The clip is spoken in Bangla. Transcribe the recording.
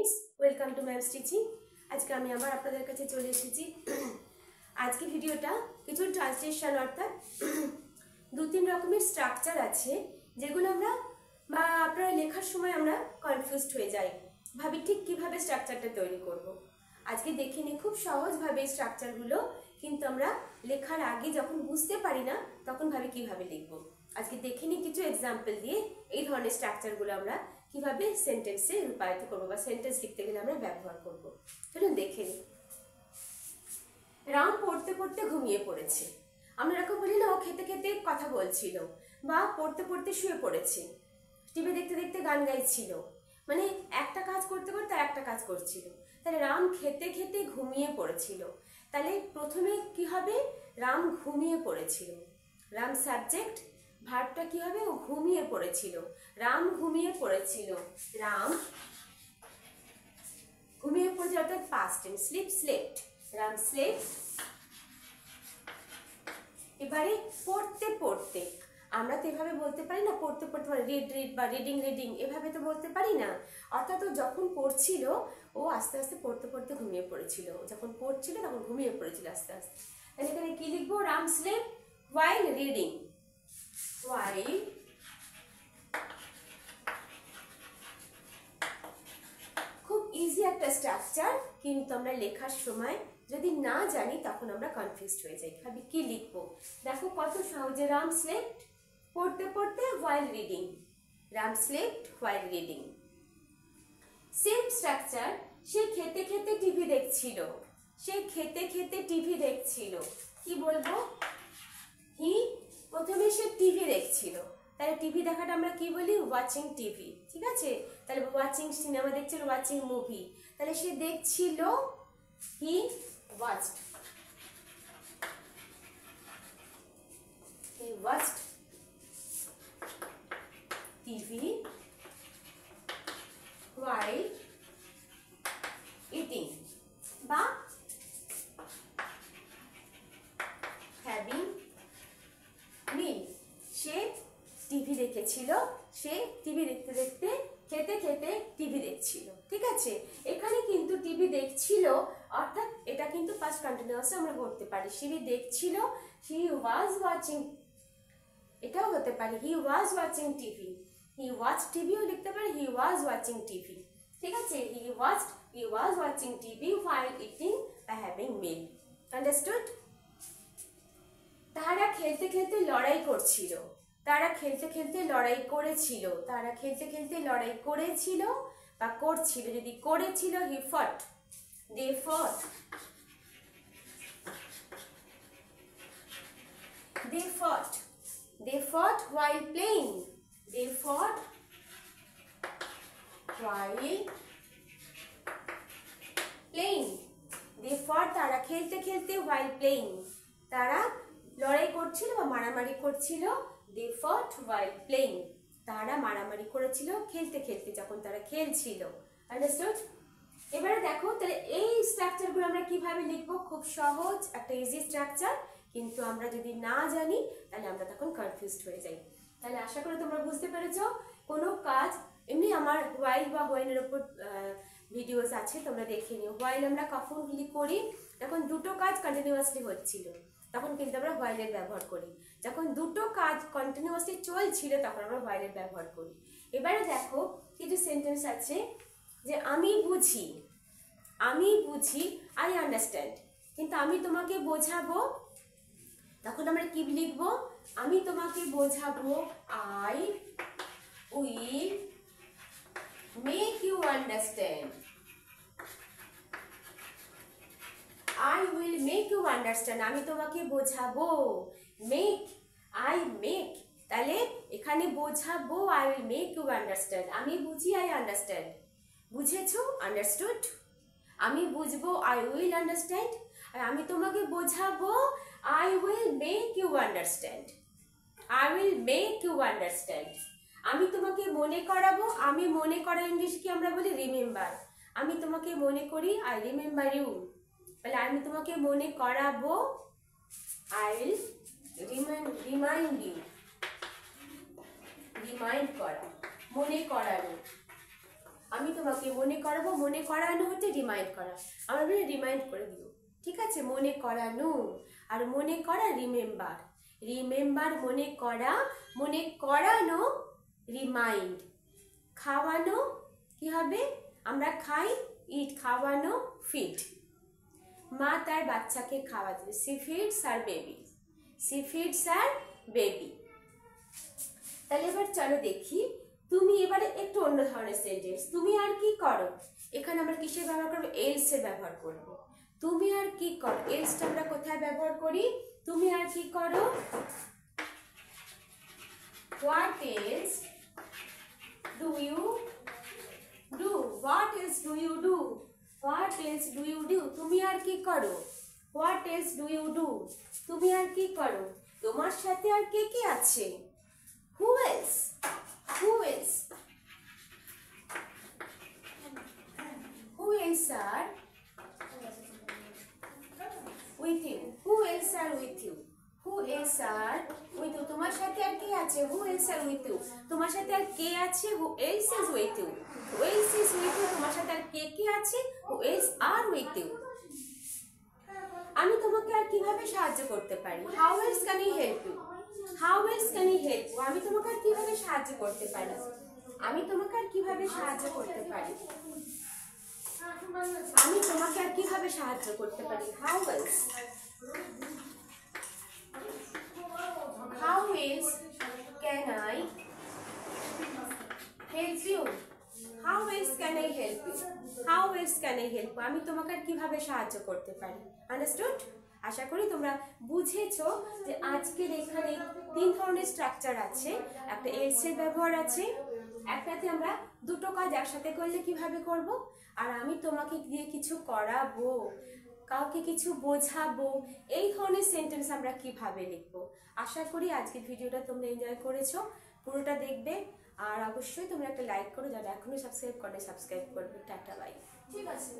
Friends welcome to ma'am stitching. आज के আপনাদের কাছে চলে এসেছি। আজকে ভিডিওটা কিছু ট্রান্সলেশন অর্থাৎ দু তিন রকমের স্ট্রাকচার আছে যেগুলো আমরা বা আপনারা লেখার সময় আমরা কনফিউজড হয়ে যাই, ভাবি ঠিক কিভাবে স্ট্রাকচারটা তৈরি করব। আজকে দেখে নিই খুব সহজভাবে এই স্ট্রাকচারগুলো, কিন্তু আমরা লেখার আগে যখন বুঝতে পারি না তখন ভাবি কিভাবে লিখব। আজকে দেখে নিই কিছু এক্সাম্পল দিয়ে এই ধরনের স্ট্রাকচারগুলো আমরা কিভাবে সেন্টেন্সে রূপায়িত করবো বা সেন্টেন্স লিখতে গেলে আমরা ব্যবহার করবো। চলুন দেখে নিই। রাম পড়তে পড়তে ঘুমিয়ে পড়েছে। আমরা এরকম বলি না ও খেতে খেতে কথা বলছিল, বা পড়তে পড়তে শুয়ে পড়েছে, টিভি দেখতে দেখতে গান গাইছিল, মানে একটা কাজ করতে করতে একটা কাজ করছিল। তাহলে রাম খেতে খেতে ঘুমিয়ে পড়েছিল। তাহলে প্রথমে কি হবে? রাম ঘুমিয়ে পড়েছিল। রাম সাবজেক্ট, ভার্বটা কি হবে? ও ঘুমিয়ে পড়েছিল। রাম ঘুমিয়ে পড়েছিল। রাম ঘুমিয়ে পড়েছিল অর্থাৎ past tense, sleep slept. Ram slept. এবারে পড়তে পড়তে, আমরা তো এভাবে বলতে পারি না পড়তে পড়তে, রিড রিড বা রিডিং রিডিং এভাবে তো বলতে পারি না। অর্থাৎ ও যখন পড়ছিল ও আস্তে আস্তে পড়তে পড়তে ঘুমিয়ে পড়েছিল। যখন পড়ছিল তখন ঘুমিয়ে পড়েছিল আস্তে আস্তে। তাহলে এখানে কি লিখবো? Ram slept while reading. while খুব ইজি একটা স্ট্রাকচার, কিন্তু আমরা লেখার সময় যদি না জানি তখন আমরা কনফিউজড হয়ে যাই, ভাবি কি লিখবো। দেখো কত সহজে, রাম স্লেপ্ট পড়তে পড়তে while reading, Ram slept while reading। Same structure, সে খেতে খেতে টিভি দেখছিল। সে খেতে খেতে টিভি দেখছিল, কি বলবো? হি, প্রথমে সে টিভি দেখছিল, তাহলে টিভি দেখাটা আমরা কি বলি? ওয়াচিং টিভি, ঠিক আছে? তাহলে ওয়াচিং সিনেমা দেখছিল, ওয়াচিং মুভি। তাহলে সে দেখছিল, হি ওয়াচড, হি ওয়াচড টিভি while eating বা having meal। সে টিভি দেখেছিল, সে টিভি দেখতে দেখতে খেতে খেতে টিভি দেখছিল, ঠিক আছে? এখানে কিন্তু টিভি দেখছিল অর্থাৎ এটা কিন্তু পাস্ট কন্টিনিউয়াসে আমরা করতে পারি। সে দেখছিল, হি ওয়াজ ওয়াচিং, এটাও হতে পারে he was watching TV. He watch টিভিও লিখতে পারে, হি ওয়াজ ওয়াচিং টিভি, ঠিক আছে? He was watching TV while eating বা having meal। আন্ডারস্টুড? তারা খেলতে খেলতে লড়াই করছিল। তারা খেলতে খেলতে লড়াই করেছিল। তারা খেলতে খেলতে লড়াই করেছিল বা করছিল। যদি করেছিল, হি ফট, দে ফট, দে ফট, they fought while playing, they fought while playing, they fought তারা খেলতে খেলতে while playing, তারা লড়াই করছিল বা মারামারি করছিল। they fought while playing, তারা মারামারি করেছিল খেলতে খেলতে, যখন তারা খেলছিল। আন্ডারস্টুড? এবারে দেখো, তাহলে এই স্ট্রাকচারগুলো আমরা কিভাবে লিখবো? খুব সহজ একটা ইজি স্ট্রাকচার, কিন্তু আমরা যদি না জানি তাহলে আমরা তখন কনফিউজড হয়ে যাই। তাহলে আশা করি তোমরা বুঝতে পেরেছো। কোনো কাজ এমনি আমার হোয়াইল বা হোয়েনের ওপর ভিডিওস আছে, তোমরা দেখে নিও। হোয়াইল আমরা কখন করি? যখন দুটো কাজ কন্টিনিউয়াসলি হচ্ছিল তখন কিন্তু আমরা হোয়াইলের ব্যবহার করি। যখন দুটো কাজ কন্টিনিউয়াসলি চলছিল তখন আমরা হোয়াইলের ব্যবহার করি। এবারে দেখো কিছু সেন্টেন্স আছে যে আমি বুঝি, আমি বুঝি, আই আন্ডারস্ট্যান্ড, কিন্তু আমি তোমাকে বোঝাবো, তখন আমরা কি লিখবো? আমি তোমাকে বোঝাবো, I will make you understand, I will make you understand, আমি তোমাকে বোঝাবো। মেক, আই মেক, তাহলে এখানে বোঝাবো, I will make you understand, আমি বুঝি, আই আন্ডারস্ট্যান্ড, বুঝেছো? আন্ডারস্টুড? আমি বুঝবো, আই উইল আন্ডারস্ট্যান্ড, আর আমি তোমাকে বোঝাবো, I will make you understand, I will make you understand। আমি তোমাকে মনে করাবো, আমি মনে করা ইংলিশ কি আমরা বলি? রিমেম্বার। আমি তোমাকে মনে করি, I remember you, তাহলে আমি তোমাকে মনে করাবো, I will remind you, remind করা, মনে করানো। আমি তোমাকে মনে করাবো, মনে করানো হচ্ছে রিমাইন্ড করা, আমার রিমাইন্ড করে দিও, ঠিক আছে? মনে করানো, আর মনে করা রিমেম্বার, রিমেম্বার মনে করা, মনে করানো রিমাইন্ড, খাওয়ানো কি হবে? আমরা খাই, ইট, খাওয়ানো ফিড, মা তার বাচ্চাকে খাওয়াতে, সি ফিডস আর বেবি, সি ফিডস আর বেবি। তাহলে এবার চলো দেখি, তুমি এবারে একটু অন্য ধরনের সেন্টেন্স, তুমি আর কি করো, এখানে আমরা কিসের ব্যবহার করবো? এলস এর ব্যবহার করব। তুমি আর কি করো, এলসটা আমরা কোথায় ব্যবহার করি? তুমি আর কি করো, what else do you do, what else do you do, what else do you do, তুমি আর কি করো, what else do you do, তুমি আর কি করো, তোমার সাথে আর কে কে আছে, who else, who else, who else are with you, who else are with you, who else are with you, তোমার সাথে আর কে আছে, who else are with you, তোমার সাথে আর কে আছে, who else is with you, who else is with you, তোমার সাথে আর কে কে আছে, who else are with you। আমি তোমাকে আর কিভাবে সাহায্য করতে পারি, how else can I help you, how else can I help you, আমি তোমাকে আর কিভাবে সাহায্য করতে পারি, আমি তোমাকে আর কিভাবে সাহায্য করতে পারি, আমি তোমাকে আর কিভাবে সাহায্য করতে পারি, how else, how else can I help you, how else can I help you, how else can I help you, আমি তোমাকে আর কিভাবে সাহায্য করতে পারি। আন্ডারস্টুড? আশা করি তোমরা বুঝেছো যে আজকের এখানে 3 ধরনের স্ট্রাকচার আছে, একটা এলস এর ব্যবহার আছে, একটাতে আমরা দুটো কাজ একসাথে করলে কিভাবে করব, আর আমি তোমাকে দিয়ে কিছু করাবো, কাউকে কিছু বোঝাবো, এই ধরনের সেন্টেন্স আমরা কিভাবে লিখবো। আশা করি আজকের ভিডিওটা তোমরা এনজয় করেছো, পুরোটা দেখবে, আর অবশ্যই তোমরা একটা লাইক করো, যারা এখনো সাবস্ক্রাইব করে সাবস্ক্রাইব করবে। টাটা, বাই। ঠিক আছে।